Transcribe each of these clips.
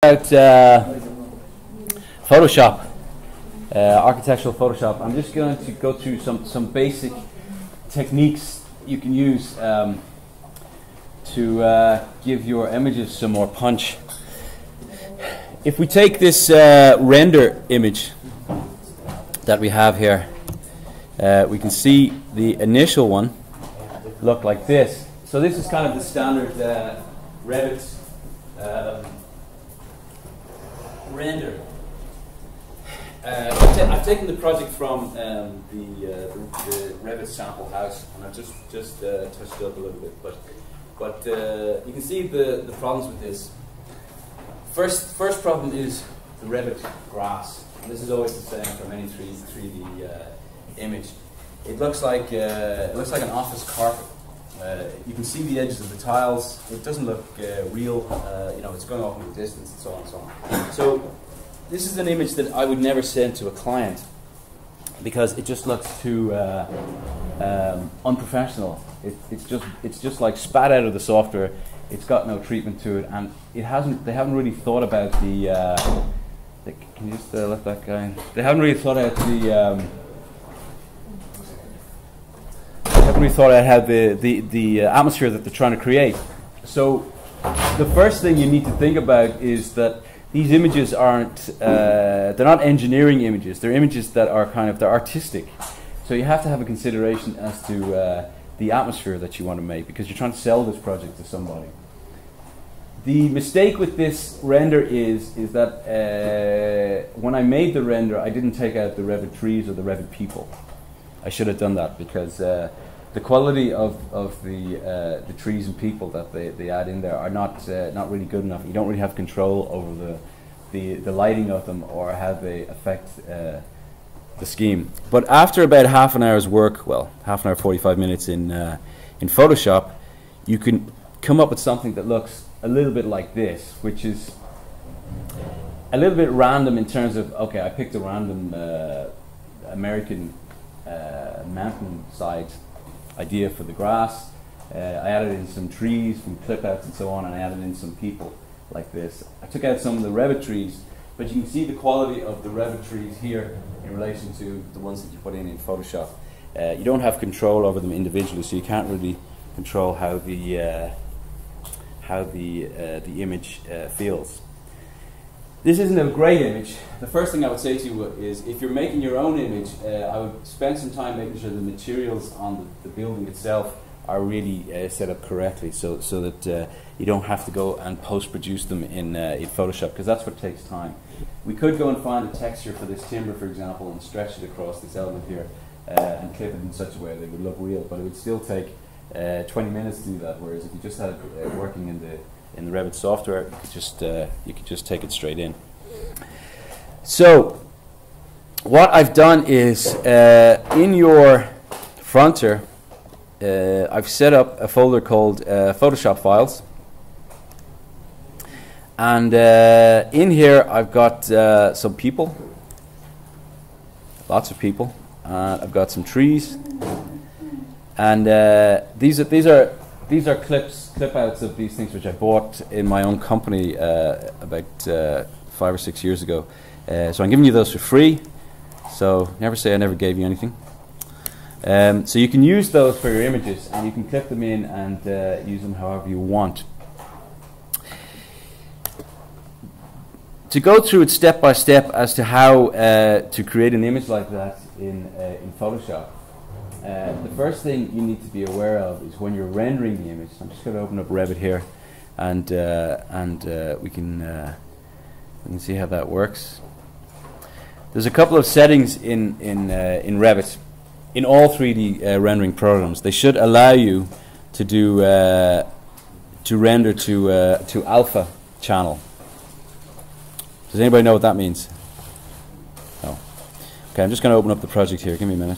about Photoshop, architectural Photoshop. I'm just going to go through some basic techniques you can use to give your images some more punch. If we take this render image that we have here, we can see the initial one look like this. So this is kind of the standard Revit render. I've taken the project from the Revit sample house, and I've just touched it up a little bit. But you can see the problems with this. First problem is the Revit grass. And this is always the same from any 3D image. It looks like an office carpet. You can see the edges of the tiles. It doesn't look real. It's going off in the distance and so on and so on. So this is an image that I would never send to a client because it just looks too unprofessional. It's just like spat out of the software. It's got no treatment to it, and they haven't really thought about the. Can you just let that guy? They haven't really thought out the. Haven't really thought out how the atmosphere that they're trying to create. So the first thing you need to think about is that these images aren't they're not engineering images. They're images that are they're artistic. So you have to have a consideration as to the atmosphere that you want to make, because you're trying to sell this project to somebody. The mistake with this render is that when I made the render, I didn't take out the Revit trees or the Revit people. I should have done that, because the quality of the trees and people that they add in there are not really good enough. You don't really have control over the lighting of them or how they affect the scheme. But after about half an hour's work, well, half an hour, 45 minutes in Photoshop, you can come up with something that looks a little bit like this, which is a little bit random in terms of, okay, I picked a random American mountainside idea for the grass. I added in some trees from clip outs and so on, and I added in some people like this. I took out some of the Revit trees, but you can see the quality of the Revit trees here in relation to the ones that you put in Photoshop. You don't have control over them individually, so you can't really control how the image feels. This isn't a great image. The first thing I would say to you is, if you're making your own image, I would spend some time making sure the materials on the building itself are really set up correctly, so that you don't have to go and post-produce them in Photoshop, because that's what takes time. We could go and find a texture for this timber, for example, and stretch it across this element here and clip it in such a way that it would look real, but it would still take 20 minutes to do that, whereas if you just had it working in the Revit software, you could just take it straight in. So what I've done is, in your fronter, I've set up a folder called Photoshop files, and in here I've got some people, lots of people. I've got some trees, and these are clip outs of these things which I bought in my own company about 5 or 6 years ago. So I'm giving you those for free. So never say I never gave you anything. So you can use those for your images, and you can clip them in and use them however you want. To go through it step by step as to how to create an image like that in Photoshop, the first thing you need to be aware of is when you're rendering the image. I'm just going to open up Revit here, and we can see how that works. There's a couple of settings in Revit. In all 3D rendering programs, they should allow you to do to render to alpha channel. Does anybody know what that means? No. Okay, I'm just going to open up the project here. Give me a minute.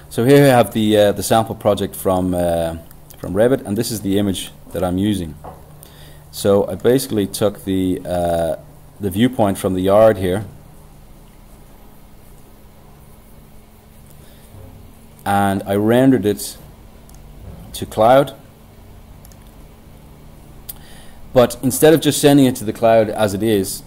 So here I have the sample project from Revit, and this is the image that I'm using. So I basically took the viewpoint from the yard here, and I rendered it to cloud. But instead of just sending it to the cloud as it is,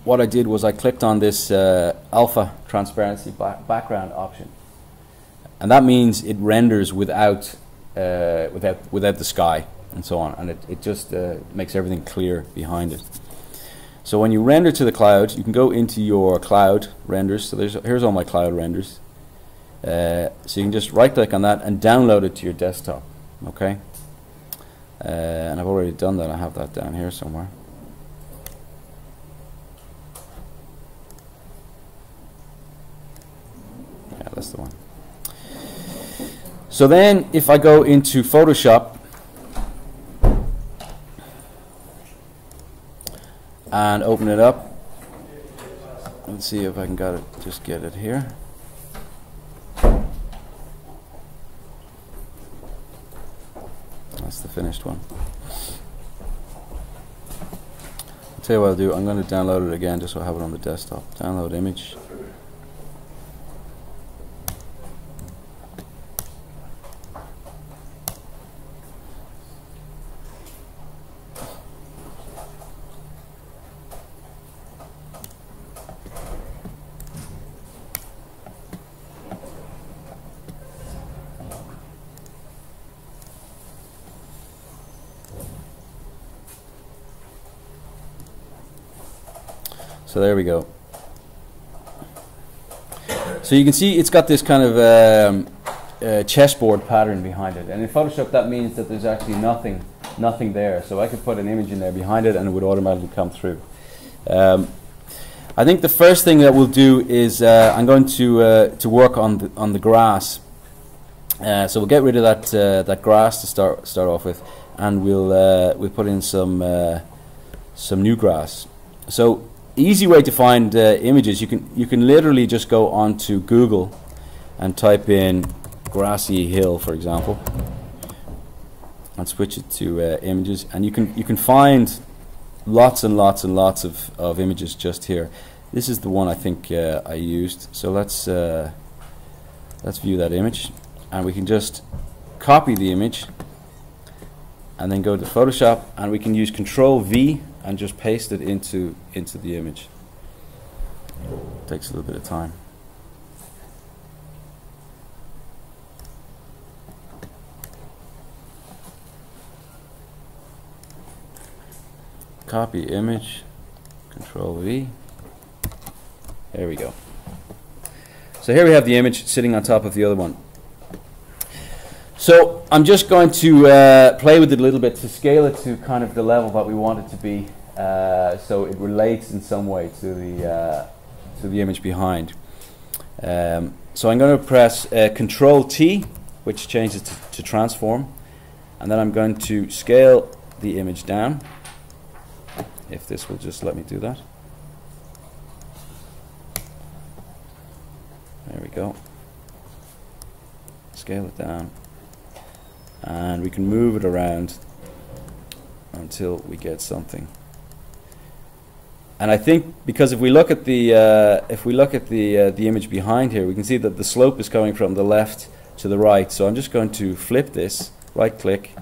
what I did was I clicked on this alpha transparency background option, and that means it renders without the sky and so on, and it just makes everything clear behind it. So when you render to the cloud, you can go into your cloud renders. So here's all my cloud renders. So you can just right click on that and download it to your desktop. Okay. And I've already done that. I have that down here somewhere. Yeah, that's the one. So then if I go into Photoshop and open it up, let's see if I can just get it here. That's the finished one. I'll tell you what I'll do. I'm going to download it again just so I have it on the desktop. Download image. So there we go. So you can see it's got this kind of chessboard pattern behind it, and in Photoshop that means that there's actually nothing there. So I could put an image in there behind it, and it would automatically come through. I think the first thing that we'll do is I'm going to work on the grass. So we'll get rid of that grass to start off with, and we'll put in some new grass. So easy way to find images, you can literally just go onto Google and type in grassy hill, for example, and switch it to images, and you can find lots and lots and lots of images just here. This is the one I think I used. So let's view that image, and we can just copy the image and then go to Photoshop, and we can use Control V and just paste it into the image. Takes a little bit of time. Copy image, Control V. There we go. So here we have the image sitting on top of the other one. So I'm just going to play with it a little bit to scale it to kind of the level that we want it to be, so it relates in some way to the image behind. So I'm going to press Control T, which changes to transform, and then I'm going to scale the image down, if this will just let me do that. There we go. Scale it down, and we can move it around until we get something. And I think because if we look at the image behind here, we can see that the slope is coming from the left to the right. So I'm just going to flip this, right click,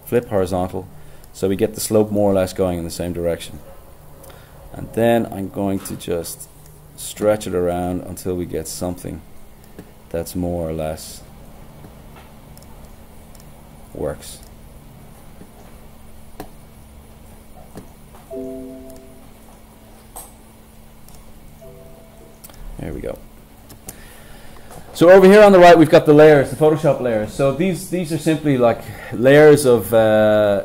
flip horizontal, so we get the slope more or less going in the same direction. And then I'm going to just stretch it around until we get something that's more or less works. There we go. So over here on the right we've got the layers, the Photoshop layers. So these are simply like layers of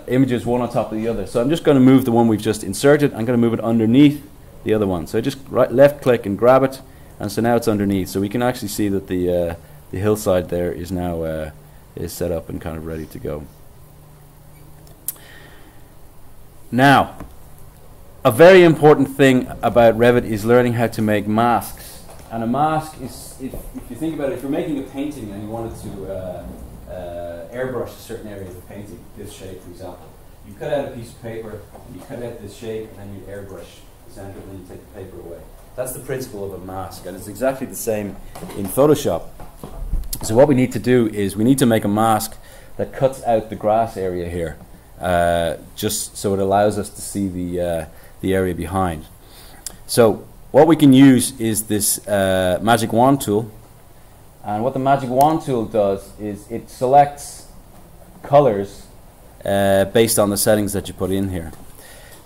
images one on top of the other. So I'm just going to move the one we've just inserted. I'm going to move it underneath the other one. So I just left click and grab it, and so now it's underneath. So we can actually see that the hillside there is now is set up and kind of ready to go. Now, a very important thing about Revit is learning how to make masks. And a mask is, if you think about it, if you're making a painting and you wanted to airbrush a certain area of the painting, this shape for example, you cut out a piece of paper, and you cut out this shape, and then you airbrush the center, and then you take the paper away. That's the principle of a mask, and it's exactly the same in Photoshop. So what we need to do is we need to make a mask that cuts out the grass area here, just so it allows us to see the area behind. So what we can use is this magic wand tool, and what the magic wand tool does is it selects colors based on the settings that you put in here.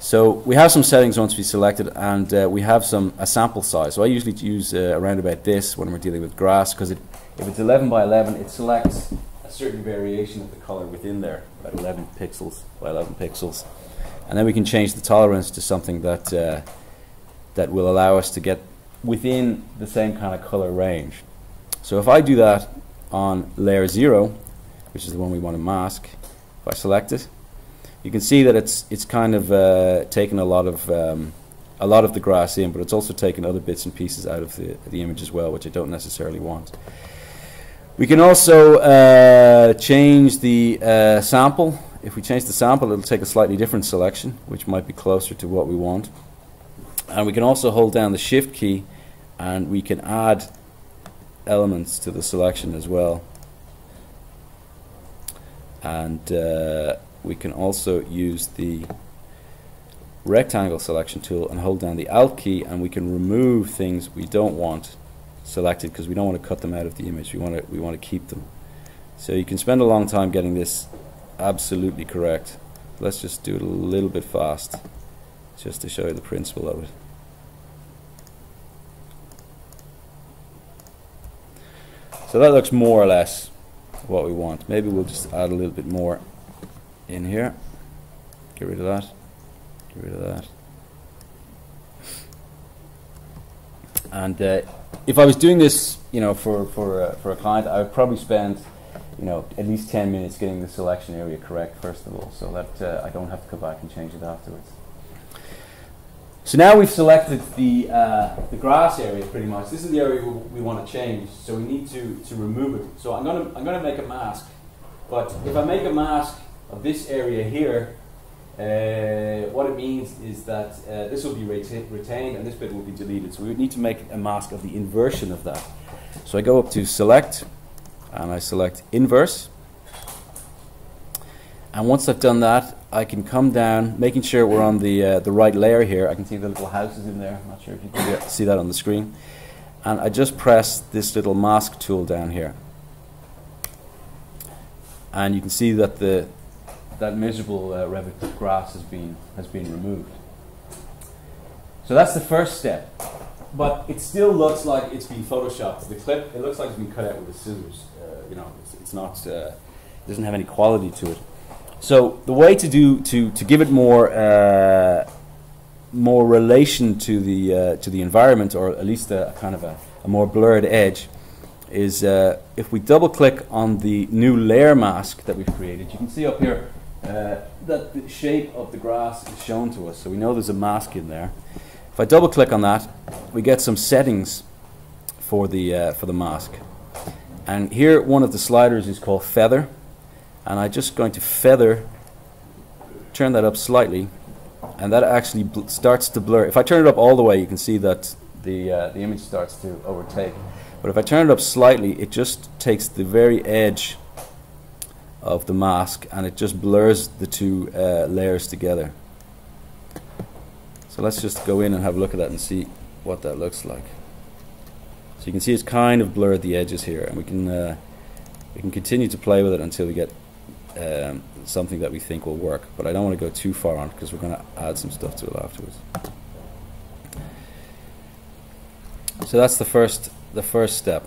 So we have some settings once we selected, and we have a sample size. So I usually use around about this when we're dealing with grass, because if it's 11 by 11, it selects a certain variation of the color within there, about 11 pixels by 11 pixels. And then we can change the tolerance to something that that will allow us to get within the same kind of color range. So if I do that on layer 0, which is the one we want to mask, if I select it, you can see that it's kind of taken a lot of the grass in, but it's also taken other bits and pieces out of the image as well, which I don't necessarily want. We can also change the sample. If we change the sample, it'll take a slightly different selection, which might be closer to what we want. And we can also hold down the Shift key, and we can add elements to the selection as well. And we can also use the rectangle selection tool and hold down the Alt key, and we can remove things we don't want selected, because we don't want to cut them out of the image. We want to keep them. So you can spend a long time getting this absolutely correct. Let's just do it a little bit fast, just to show you the principle of it. So that looks more or less what we want. Maybe we'll just add a little bit more in here. Get rid of that. Get rid of that. And if I was doing this, for a client, I would probably spend, at least 10 minutes getting the selection area correct first of all, so that I don't have to come back and change it afterwards. So now we've selected the grass area pretty much. This is the area we want to change, so we need to remove it. So I'm gonna make a mask, but if I make a mask of this area here, what it means is that this will be retained and this bit will be deleted. So we would need to make a mask of the inversion of that. So I go up to Select, and I select Inverse. And once I've done that, I can come down, making sure we're on the right layer here. I can see the little houses in there. I'm not sure if you can see that on the screen. And I just press this little mask tool down here. And you can see that that miserable Revit grass has been removed. So that's the first step. But it still looks like it's been photoshopped. The clip, it looks like it's been cut out with the scissors. It's not. It doesn't have any quality to it. So the way to give it more relation to the environment, or at least a kind of a more blurred edge, is if we double click on the new layer mask that we've created. You can see up here that the shape of the grass is shown to us, so we know there's a mask in there. If I double click on that, we get some settings for the mask, and here one of the sliders is called Feather. And I'm just going to turn that up slightly, and that actually starts to blur. If I turn it up all the way, you can see that the image starts to overtake. But if I turn it up slightly, it just takes the very edge of the mask, and it just blurs the two layers together. So let's just go in and have a look at that and see what that looks like. So you can see it's kind of blurred the edges here, and we can continue to play with it until we get something that we think will work, but I don't want to go too far on, because we're going to add some stuff to it afterwards. So that's the first step.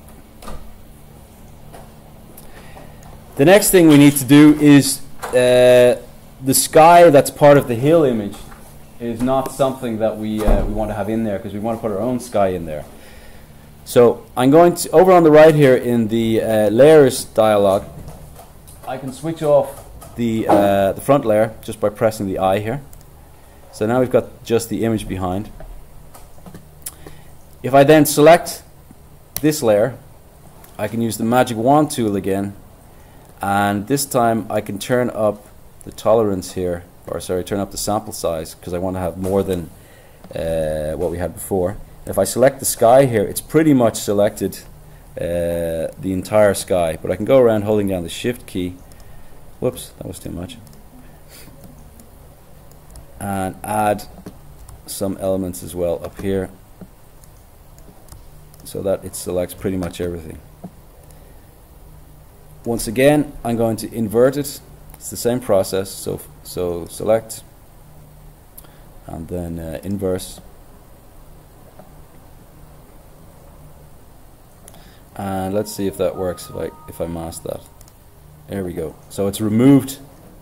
The next thing we need to do is the sky that's part of the hill image is not something that we want to have in there, because we want to put our own sky in there. So I'm going to, over on the right here in the layers dialog, I can switch off the front layer just by pressing the I here. So now we've got just the image behind. If I then select this layer, I can use the magic wand tool again, and this time I can turn up the tolerance here, or sorry, turn up the sample size, because I want to have more than what we had before. If I select the sky here, it's pretty much selected the entire sky, but I can go around holding down the shift key. Whoops, that was too much. And add some elements as well up here, so that it selects pretty much everything. Once again, I'm going to invert it. It's the same process, so select and then inverse, and let's see if that works. If I mask that, there we go. So it's removed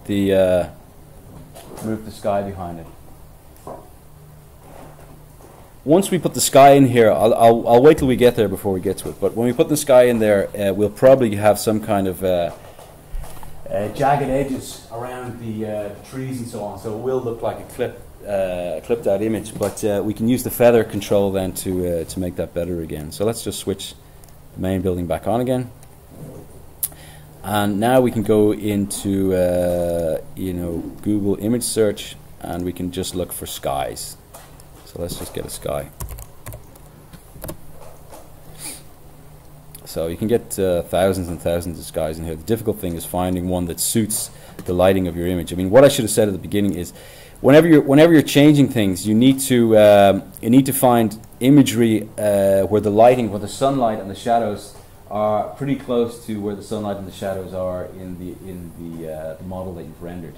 the sky behind it. Once we put the sky in here, I'll wait till we get there before we get to it. But when we put the sky in there, we'll probably have some kind of jagged edges around the trees and so on. So it will look like a clipped out image. But we can use the feather control then to make that better again. So let's just switch the main building back on again. And now we can go into Google image search, and we can just look for skies. So let's just get a sky. So you can get thousands and thousands of skies in here. The difficult thing is finding one that suits the lighting of your image. I mean, what I should have said at the beginning is, whenever you're changing things, you need to find imagery where the lighting, where the sunlight and the shadows are pretty close to where the sunlight and the shadows are in the model that you've rendered.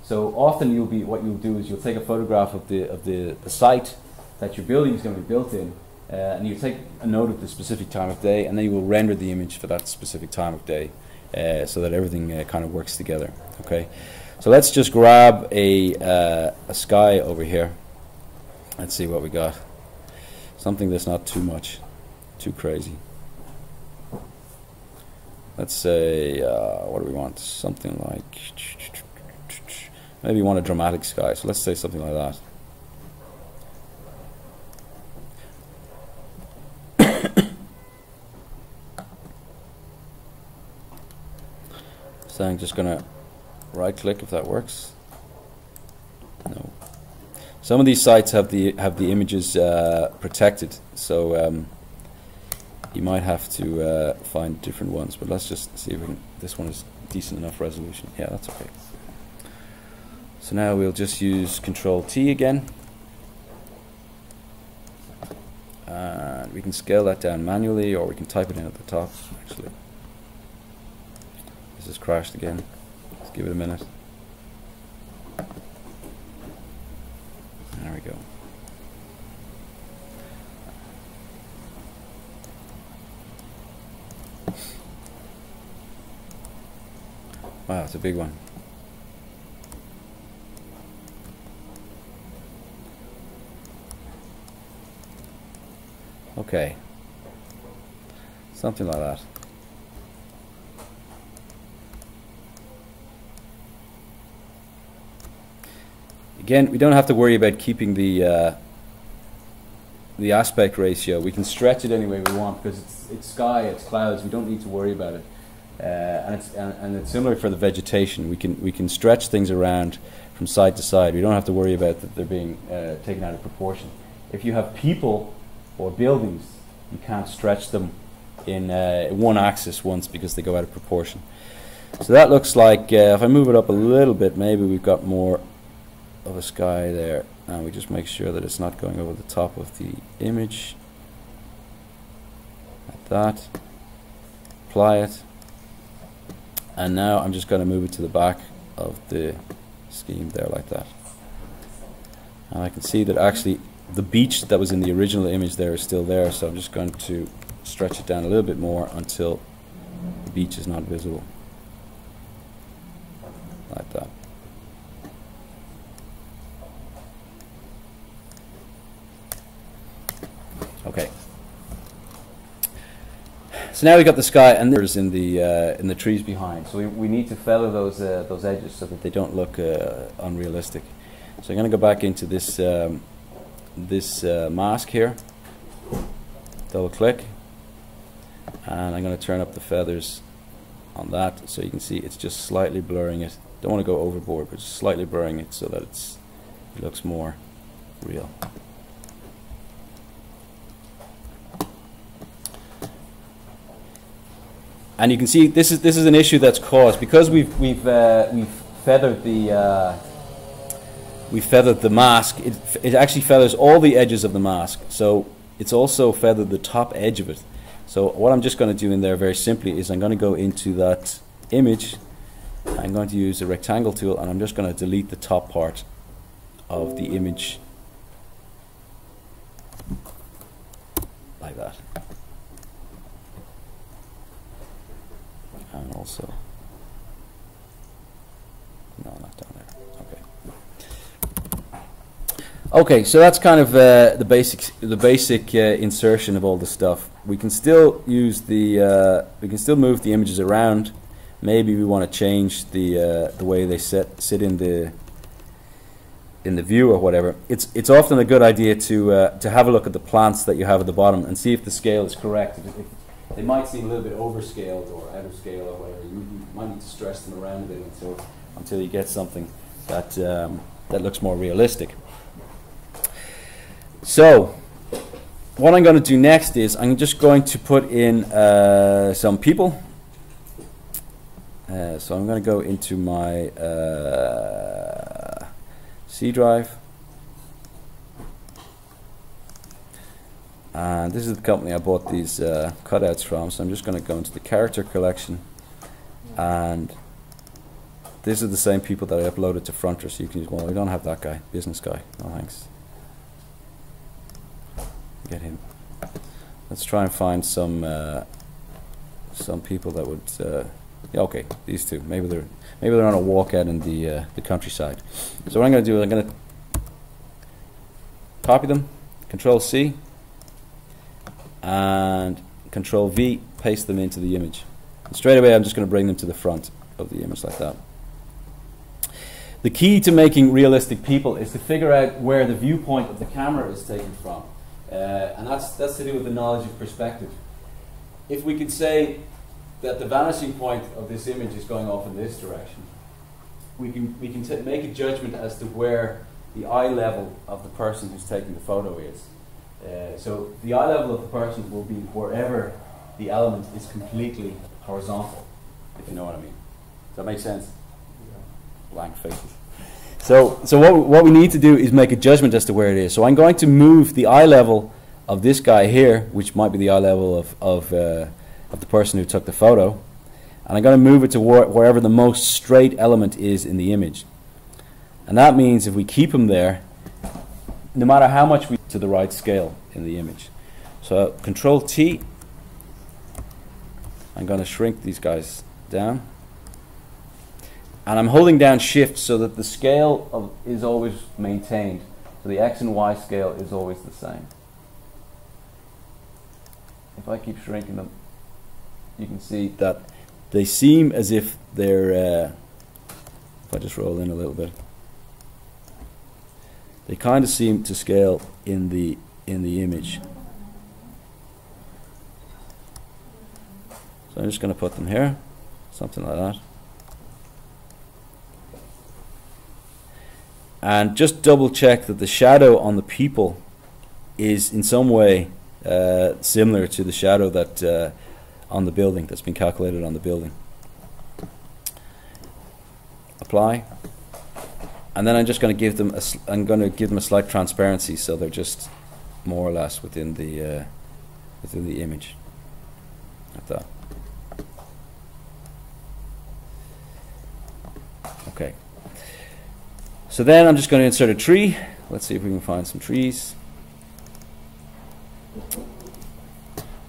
So often what you'll do is you'll take a photograph of the site that your building is going to be built in, and you take a note of the specific time of day, and then you will render the image for that specific time of day, so that everything kind of works together. Okay, so let's just grab a sky over here. Let's see what we got. Something that's not too crazy. Let's say what do we want? Something like, maybe you want a dramatic sky, so let's say something like that. So I'm just going to right click if that works. No. Some of these sites have the images protected, so you might have to find different ones, but let's just see if we can, this one is decent enough resolution. Yeah, that's okay. So now we'll just use Control T again, and we can scale that down manually, or we can type it in at the top. Actually, this has crashed again. Let's give it a minute. There we go. Wow, it's a big one. Okay, something like that. Again, we don't have to worry about keeping the aspect ratio. We can stretch it any way we want, because it's sky, it's clouds. We don't need to worry about it. And it's similar for the vegetation. We can stretch things around from side to side. We don't have to worry about that they're being taken out of proportion. If you have people or buildings, you can't stretch them in one axis once, because they go out of proportion. So that looks like, if I move it up a little bit, maybe we've got more of a sky there, and we just make sure that it's not going over the top of the image, like that. Apply it, and now I'm just going to move it to the back of the scheme there, like that. And I can see that actually the beach that was in the original image there is still there, so I'm just going to stretch it down a little bit more until the beach is not visible, like that. Okay. So now we've got the sky, and there's in the trees behind. So we need to feather those edges so that they don't look unrealistic. So I'm going to go back into this mask here. Double click, and I'm going to turn up the feathers on that, so you can see it's just slightly blurring it. Don't want to go overboard, but just slightly blurring it so that it looks more real. And you can see this is an issue that's caused because we've feathered the mask. It actually feathers all the edges of the mask, so it's also feathered the top edge of it. So what I'm just going to do in there very simply is I'm going to go into that image. I'm going to use the rectangle tool, and I'm just going to delete the top part of the image like that. And also, no, not down there. Okay, so that's kind of the basic insertion of all the stuff. We can still use we can still move the images around. Maybe we want to change the way they sit in the view or whatever. It's often a good idea to have a look at the plants that you have at the bottom and see if the scale is correct. If they might seem a little bit overscaled or out of scale or whatever. You might need to stress them around a bit until you get something that looks more realistic. So what I'm going to do next is I'm just going to put in some people. So I'm going to go into my C drive, and this is the company I bought these cutouts from. So I'm just going to go into the character collection, and these are the same people that I uploaded to Fronter. So you can use, well, we don't have that guy, business guy. No thanks. Get him. Let's try and find some people that would. Yeah, okay, these two. Maybe they're on a walk out in the countryside. So what I'm going to do is I'm going to copy them, Control C, and Control V, paste them into the image. And straight away, I'm just going to bring them to the front of the image like that. The key to making realistic people is to figure out where the viewpoint of the camera is taken from. And that's to do with the knowledge of perspective. If we could say that the vanishing point of this image is going off in this direction, we can make a judgment as to where the eye level of the person who's taking the photo is. So the eye level of the person will be wherever the element is completely horizontal, if you know what I mean. Does that make sense? Yeah. Blank faces. So what we need to do is make a judgment as to where it is. So I'm going to move the eye level of this guy here, which might be the eye level of the person who took the photo, and I'm going to move it to wherever the most straight element is in the image. And that means if we keep him there, no matter how much we to the right scale in the image. So Control T, I'm going to shrink these guys down. And I'm holding down Shift so that the scale is always maintained. So the X and Y scale is always the same. If I keep shrinking them, you can see that they seem as if they're, if I just roll in a little bit, they kind of seem to scale in the image. So I'm just going to put them here, something like that. And just double check that the shadow on the people is in some way similar to the shadow that on the building that's been calculated on the building. Apply, and then I'm just going to give them a slight transparency, so they're just more or less within the image, like that. Okay. So then I'm just going to insert a tree. Let's see if we can find some trees.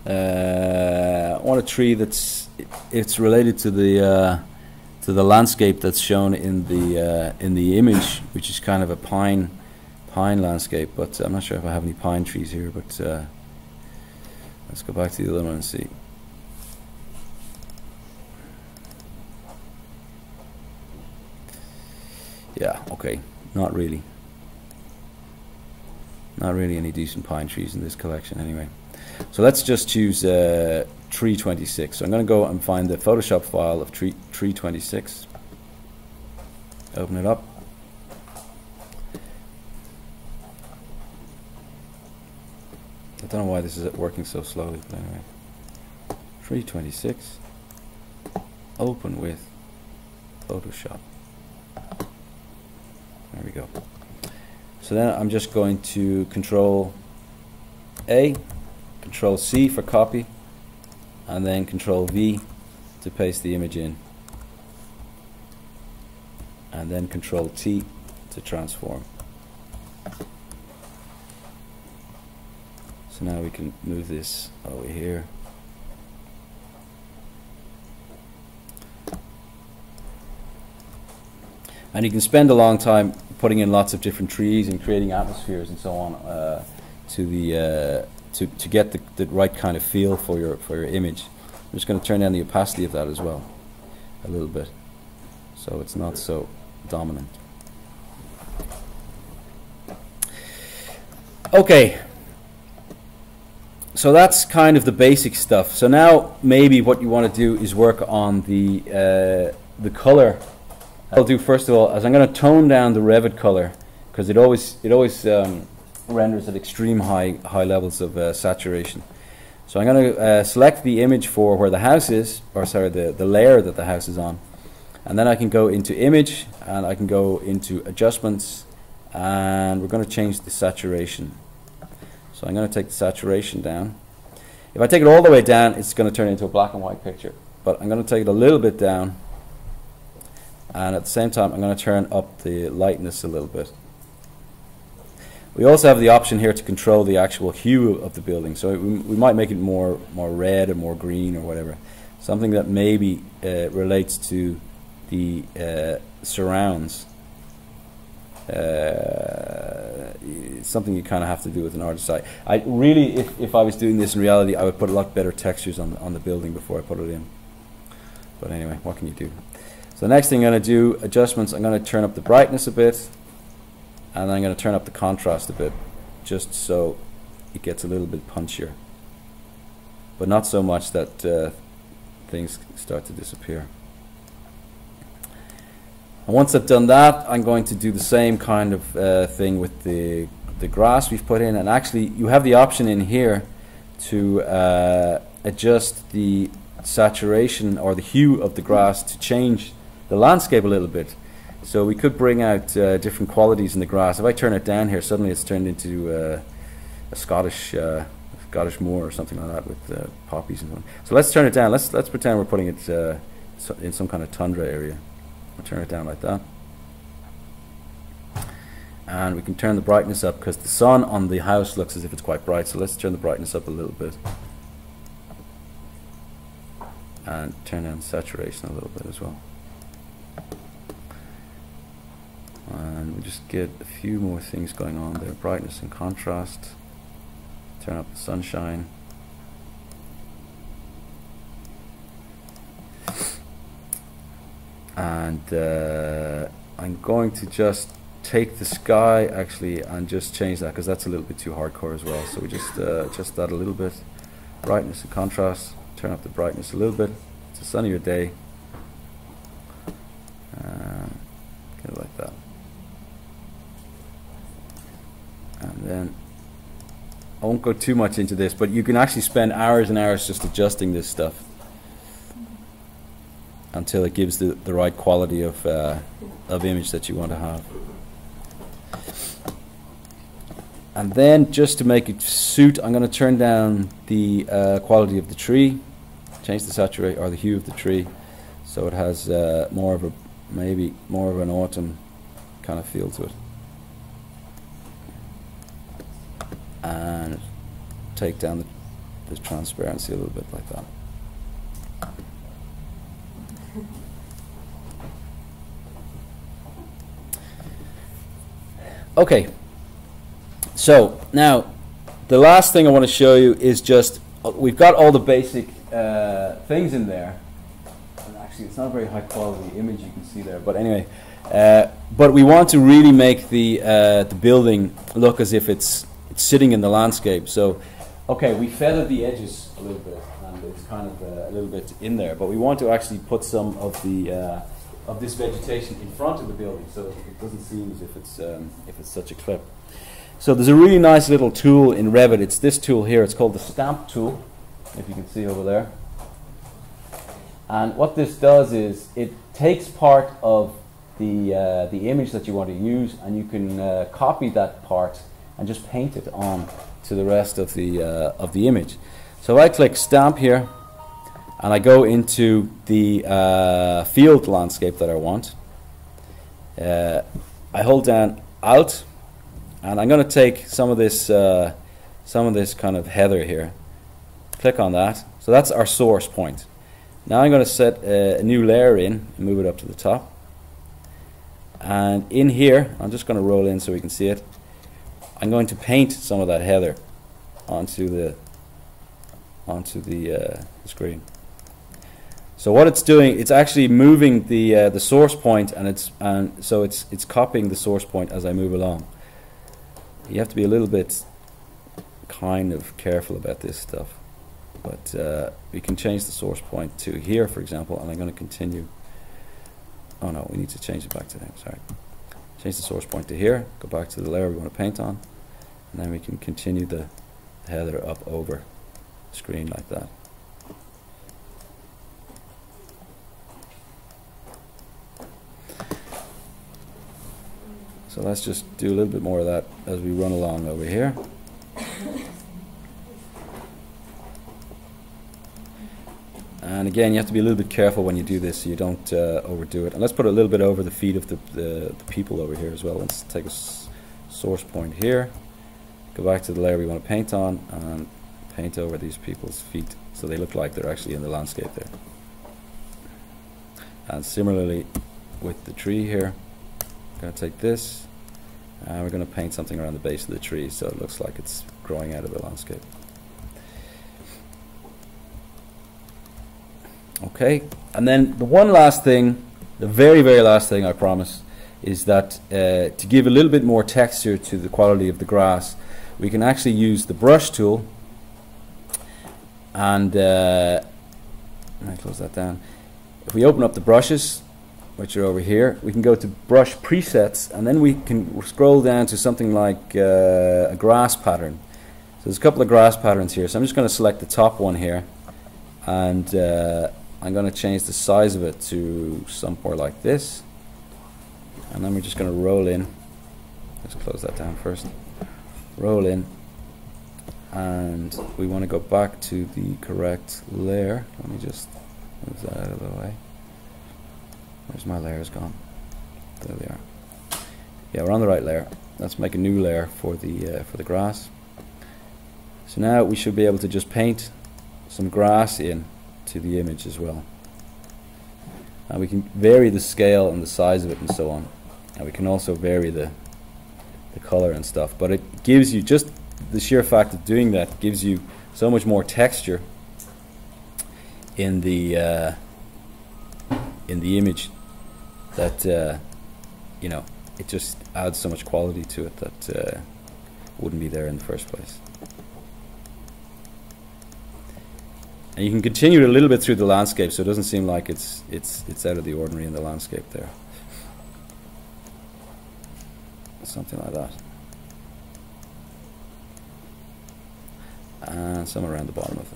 I want a tree it's related to the landscape that's shown in the image, which is kind of a pine landscape. But I'm not sure if I have any pine trees here. But let's go back to the other one and see. Yeah, okay, not really any decent pine trees in this collection anyway. So let's just choose tree 26. So I'm going to go and find the Photoshop file of tree 26. Open it up. I don't know why this is working so slowly, but anyway. Tree 26. open with Photoshop. There we go. So then I'm just going to Control A, Control C for copy, and then Control V to paste the image in, and then Control T to transform. So now we can move this over here. And you can spend a long time putting in lots of different trees and creating atmospheres and so on to get the right kind of feel for your image. I'm just going to turn down the opacity of that as well a little bit, so it's not so dominant. Okay, so that's kind of the basic stuff. So now maybe what you want to do is work on the color. I'll do first of all is I'm going to tone down the Revit color, because it always renders at extreme high levels of saturation. So I'm going to select the image for where the house is, or sorry, the layer that the house is on, and then I can go into image and I can go into adjustments, and we're going to change the saturation. So I'm going to take the saturation down. If I take it all the way down, it's going to turn into a black and white picture, but I'm going to take it a little bit down, and at the same time I'm going to turn up the lightness a little bit. We also have the option here to control the actual hue of the building, so we might make it more red or more green or whatever, something that maybe relates to the surrounds. Something you kind of have to do with an artist's eye. I really, if I was doing this in reality, I would put a lot better textures on the building before I put it in. But anyway, what can you do? So the next thing I'm going to do, adjustments, I'm going to turn up the brightness a bit, and then I'm going to turn up the contrast a bit, just so it gets a little bit punchier, but not so much that things start to disappear. And once I've done that, I'm going to do the same kind of thing with the grass we've put in. And actually, you have the option in here to adjust the saturation or the hue of the grass to change the landscape a little bit. So we could bring out different qualities in the grass. If I turn it down here, suddenly it's turned into a Scottish moor or something like that with poppies and so on. So let's turn it down. Let's pretend we're putting it in some kind of tundra area. I'll turn it down like that. And we can turn the brightness up, because the sun on the house looks as if it's quite bright. So let's turn the brightness up a little bit. And turn down the saturation a little bit as well. And we just get a few more things going on there. Brightness and contrast. Turn up the sunshine. And I'm going to just take the sky actually and just change that, because that's a little bit too hardcore as well. So we just adjust that a little bit. Brightness and contrast. Turn up the brightness a little bit. It's a sunnier day. Get it like that. And then I won't go too much into this, but you can actually spend hours and hours just adjusting this stuff until it gives the right quality of image that you want to have. And then just to make it suit, I'm going to turn down the quality of the tree, change the saturation or the hue of the tree, so it has maybe more of an autumn kind of feel to it. And take down the transparency a little bit like that. Okay, so now the last thing I want to show you is just, we've got all the basic things in there. And actually it's not a very high quality image you can see there, but anyway, but we want to really make the building look as if it's sitting in the landscape. So okay, we feathered the edges a little bit and it's kind of a little bit in there, but we want to actually put some of the of this vegetation in front of the building, so it doesn't seem as if it's such a clip. So there's a really nice little tool in Revit. It's this tool here. It's called the stamp tool, if you can see over there. And what this does is it takes part of the image that you want to use, and you can copy that part and just paint it on to the rest of the image. So I click stamp here, and I go into the field landscape that I want. I hold down Alt, and I'm going to take some of this kind of heather here. Click on that. So that's our source point. Now I'm going to set a new layer in and move it up to the top. And in here, I'm just going to roll in so we can see it. I'm going to paint some of that heather onto the screen. So what it's doing, it's actually moving the source point, and so it's copying the source point as I move along. You have to be a little bit kind of careful about this stuff, but we can change the source point to here, for example, and I'm going to continue. Oh no, we need to change it back to there. Sorry, change the source point to here. Go back to the layer we want to paint on, and then we can continue the heather up over the screen like that. So let's just do a little bit more of that as we run along over here. And again, you have to be a little bit careful when you do this so you don't overdo it. And let's put a little bit over the feet of the people over here as well. Let's take a source point here, go back to the layer we want to paint on, and paint over these people's feet so they look like they're actually in the landscape there. And similarly with the tree here, I'm going to take this and we're going to paint something around the base of the tree so it looks like it's growing out of the landscape. Okay, and then the one last thing, the very, very last thing I promise, is that to give a little bit more texture to the quality of the grass, we can actually use the brush tool, and I close that down. If we open up the brushes, which are over here, we can go to brush presets, and then we can scroll down to something like a grass pattern. So there's a couple of grass patterns here, so I'm just going to select the top one here, and I'm going to change the size of it to somewhere like this, and then we're just going to roll in. Let's close that down first. Roll in, and we want to go back to the correct layer. Let me just move that out of the way. Where's my layers gone? There they are. Yeah, we're on the right layer. Let's make a new layer for the grass. So now we should be able to just paint some grass in to the image as well. And we can vary the scale and the size of it and so on. And we can also vary the color and stuff. But it gives you, just the sheer fact of doing that gives you so much more texture in the image that you know, it just adds so much quality to it that wouldn't be there in the first place. And you can continue it a little bit through the landscape, so it doesn't seem like it's out of the ordinary in the landscape there. Something like that. And some around the bottom of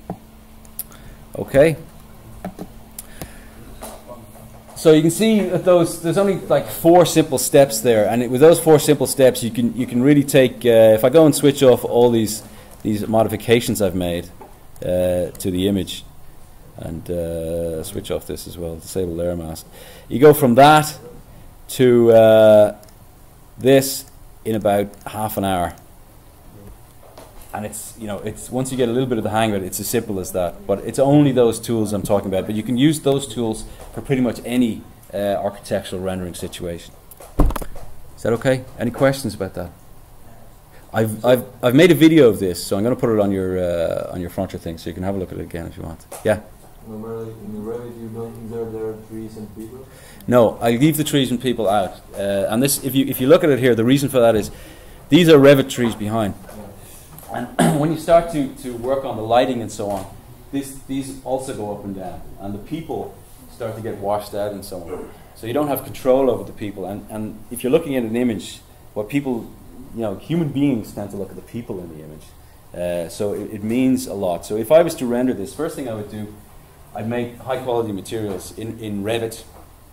the. Okay. So you can see that there's only like 4 simple steps there, and with those 4 simple steps, you can really take. If I go and switch off all these modifications I've made to the image, and switch off this as well, disable layer mask. You go from that to this in about half an hour, and it's, you know, it's, once you get a little bit of the hang of it, it's as simple as that. But it's only those tools I'm talking about. But you can use those tools for pretty much any architectural rendering situation. Is that okay? Any questions about that? I've made a video of this, so I'm going to put it on your frontier thing, so you can have a look at it again if you want. Yeah. Normally in the Revit you don't insert there trees and people? No, I leave the trees and people out. And this, if you look at it here, the reason for that is these are Revit trees behind. And when you start to work on the lighting and so on, these also go up and down, and the people start to get washed out and so on. So you don't have control over the people. And if you're looking at an image, what people, you know, human beings tend to look at the people in the image, So it means a lot. So if I was to render this, first thing I would do, I'd make high quality materials in Revit,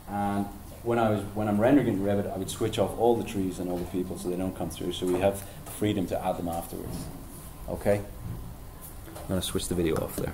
and when I'm rendering in Revit, I would switch off all the trees and all the people so they don't come through, so we have the freedom to add them afterwards. Okay? I'm going to switch the video off there.